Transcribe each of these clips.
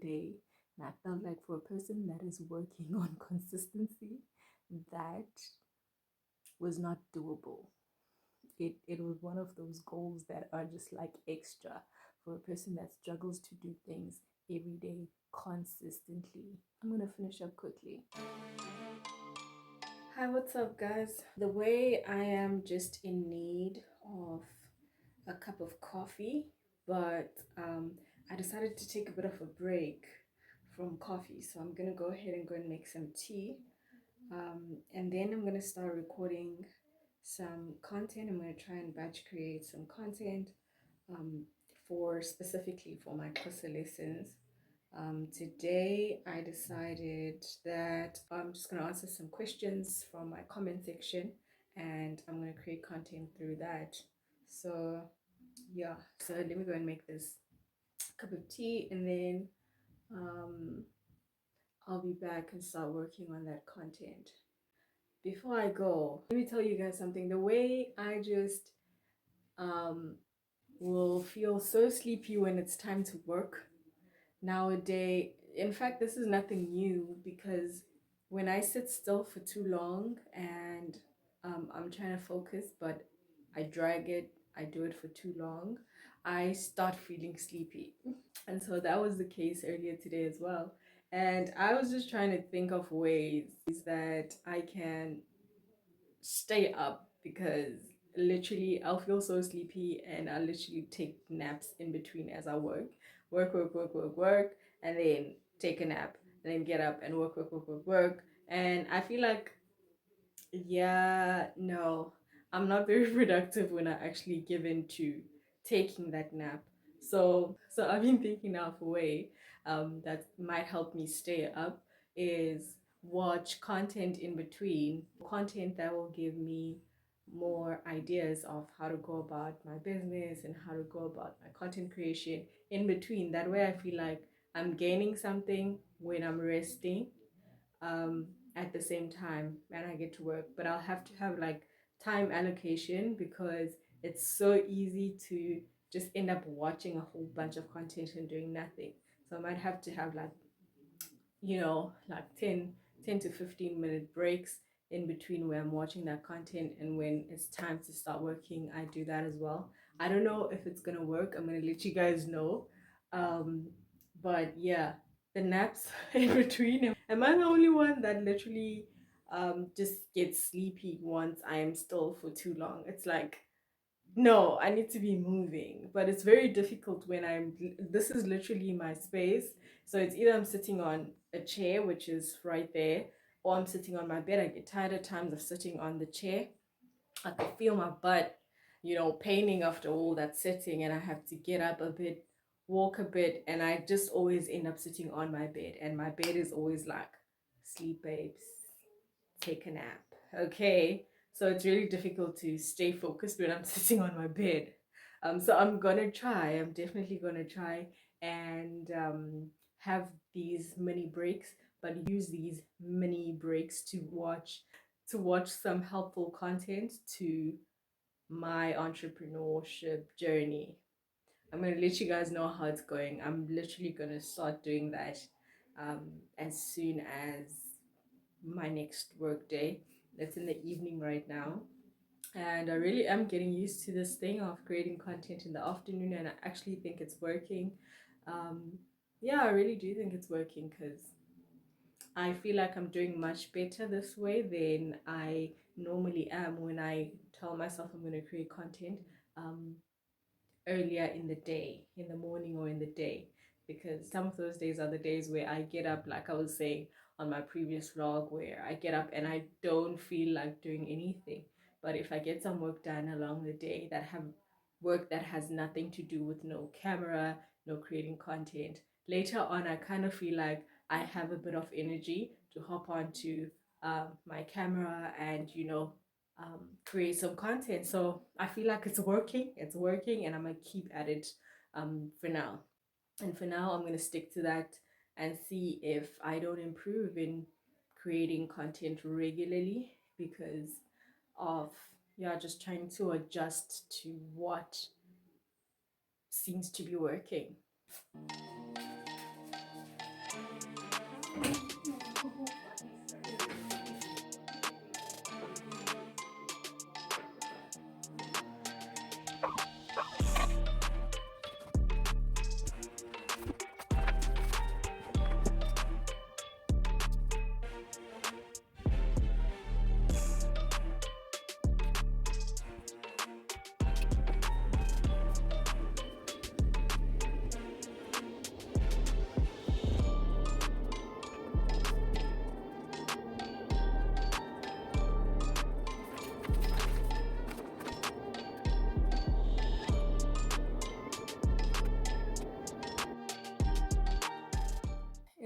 day. And I felt like for a person that is working on consistency, that was not doable. It was one of those goals that are just like extra for a person that struggles to do things every day consistently. I'm gonna finish up quickly. Hi, what's up, guys? The way I am just in need of a cup of coffee, but I decided to take a bit of a break from coffee, so I'm gonna go ahead and go and make some tea, and then I'm gonna start recording some content. I'm gonna try and batch create some content um, for specifically for my Xhosa lessons. Today I decided that I'm just going to answer some questions from my comment section, and I'm going to create content through that. So yeah, so let me go and make this cup of tea, and then I'll be back and start working on that content. Before I go, let me tell you guys something. The way I just um, will feel so sleepy when it's time to work nowadays. In fact, this is nothing new, because when I sit still for too long and I'm trying to focus, but I drag it, I do it for too long, I start feeling sleepy. And so that was the case earlier today as well. And I was just trying to think of ways that I can stay up, because literally I'll feel so sleepy and I'll literally take naps in between as I work, and then take a nap, and then get up and work. And I feel like, yeah, no, I'm not very productive when I actually give in to taking that nap. So I've been thinking now of a way that might help me stay up is watch content in between, content that will give me more ideas of how to go about my business and how to go about my content creation in between. That way I feel like I'm gaining something when I'm resting, at the same time when I get to work. But I'll have to have like time allocation, because it's so easy to just end up watching a whole bunch of content and doing nothing. So I might have to have like, like 10 to 15-minute breaks in between where I'm watching that content, and when it's time to start working, I do that as well. I don't know if it's gonna work. I'm gonna let you guys know. Um, but yeah, the naps in between. Am I the only one that literally just gets sleepy once I'm still for too long? It's like, no, I need to be moving, but it's very difficult when this is literally my space. So it's either I'm sitting on a chair, which is right there, or I'm sitting on my bed. I get tired at times of sitting on the chair. I can feel my butt, paining after all that sitting, and I have to get up a bit, walk a bit, and I just always end up sitting on my bed, and my bed is always like, sleep, babes, take a nap. Okay. So it's really difficult to stay focused when I'm sitting on my bed. So I'm definitely gonna try and have these mini breaks, but use these mini breaks to watch some helpful content to my entrepreneurship journey. I'm gonna let you guys know how it's going. I'm literally gonna start doing that as soon as my next work day. That's in the evening right now. And I really am getting used to this thing of creating content in the afternoon, and I actually think it's working. Um, yeah, I really do think it's working, because I feel like I'm doing much better this way than I normally am when I tell myself I'm going to create content um, earlier in the day, in the morning or in the day, because some of those days are the days where I get up, like I was saying on my previous vlog, where I get up and I don't feel like doing anything. But if I get some work done along the day, that have work that has nothing to do with no camera, no creating content, later on I kind of feel like I have a bit of energy to hop onto my camera and create some content. So I feel like it's working, and I'm gonna keep at it for now. And for now, I'm gonna stick to that and see if I don't improve in creating content regularly, because of, yeah, just trying to adjust to what seems to be working.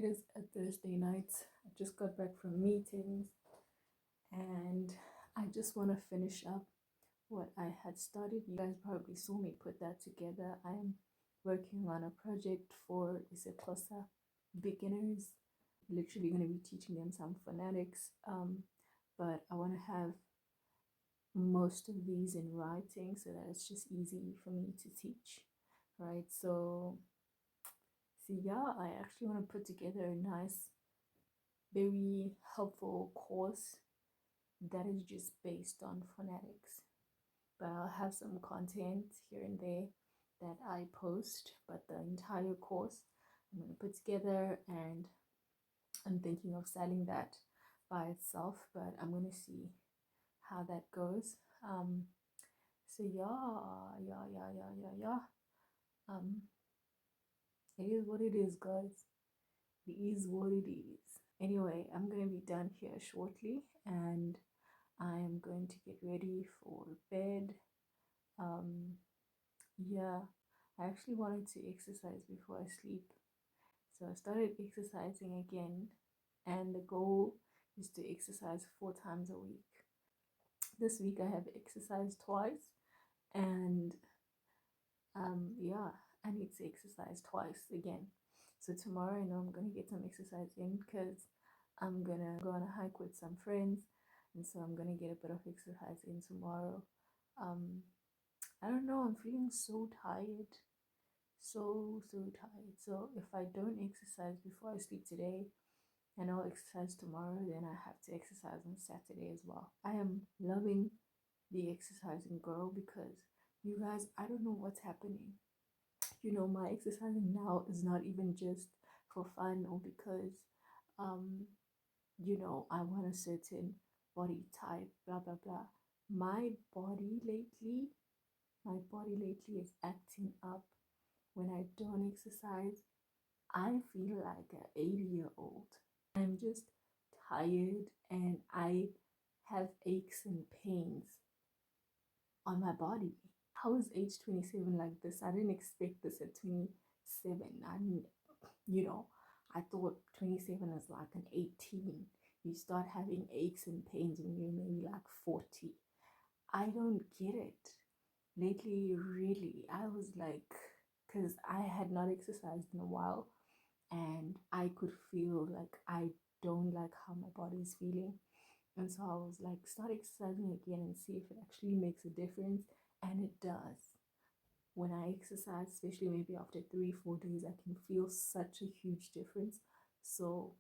is a Thursday night. I just got back from meetings and I just want to finish up what I had started. You guys probably saw me put that together. I'm working on a project for Isetosa beginners. Literally going to be teaching them some phonetics, but I want to have most of these in writing so that it's just easy for me to teach, right? So yeah, I actually want to put together a nice, very helpful course that is just based on phonetics. But I'll have some content here and there that I post, but the entire course I'm going to put together, and I'm thinking of selling that by itself, but I'm going to see how that goes. So yeah. Um, it is what it is, guys. It is what it is. Anyway, I'm going to be done here shortly, and I am going to get ready for bed. Yeah, I actually wanted to exercise before I sleep. So I started exercising again, and the goal is to exercise 4 times a week. This week I have exercised twice, and yeah, I need to exercise twice again. So tomorrow I know I'm gonna get some exercise in because I'm gonna go on a hike with some friends, and so I'm gonna get a bit of exercise in tomorrow. Um, I don't know, I'm feeling so tired, so tired. So if I don't exercise before I sleep today and I'll exercise tomorrow, then I have to exercise on Saturday as well. I am loving the exercising girl because you guys, I don't know what's happening. You know, my exercising now is not even just for fun or because um you know, I want a certain body type, blah blah blah. My body lately, my body lately is acting up when I don't exercise. I feel like an 80-year-old. I'm just tired and I have aches and pains on my body. How is age 27 like this? I didn't expect this at 27. You know, I thought 27 is like an 18. You start having aches and pains when you're maybe like 40. I don't get it. Lately, really, I was like, because I had not exercised in a while and I could feel like I don't like how my body is feeling. And so I was like, start exercising again and see if it actually makes a difference. And it does. When I exercise, especially maybe after 3-4 days, I can feel such a huge difference. So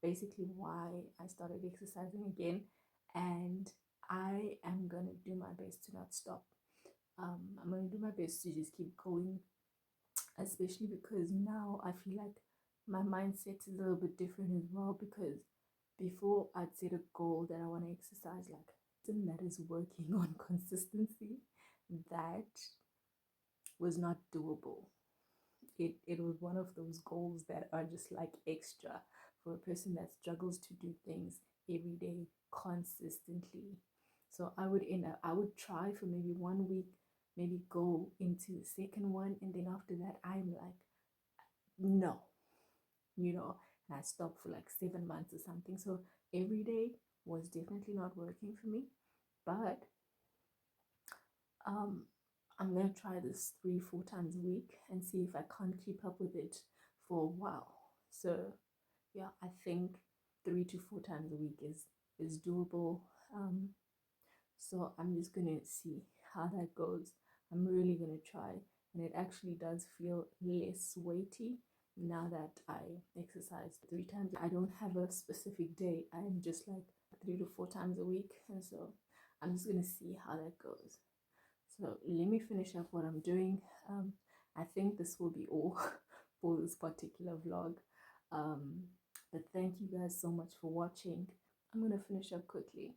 basically why I started exercising again, and I am gonna do my best to not stop. I'm gonna do my best to just keep going, especially because now I feel like my mindset is a little bit different as well, because before I'd set a goal that I want to exercise like that is working on consistency, that was not doable. It was one of those goals that are just like extra for a person that struggles to do things every day consistently. So I would try for maybe 1 week, maybe go into the second one, and then after that I'm like, no, you know, and I stopped for like 7 months or something. So every day was definitely not working for me, but um I'm gonna try this 3-4 times a week and see if I can't keep up with it for a while. So yeah, I think 3 to 4 times a week is doable. So I'm just gonna see how that goes. I'm really gonna try, and it actually does feel less weighty now that I exercise 3 times. I don't have a specific day. I'm just like 3 to 4 times a week, and so I'm just gonna see how that goes. So let me finish up what I'm doing. I think this will be all for this particular vlog. But thank you guys so much for watching. I'm gonna finish up quickly.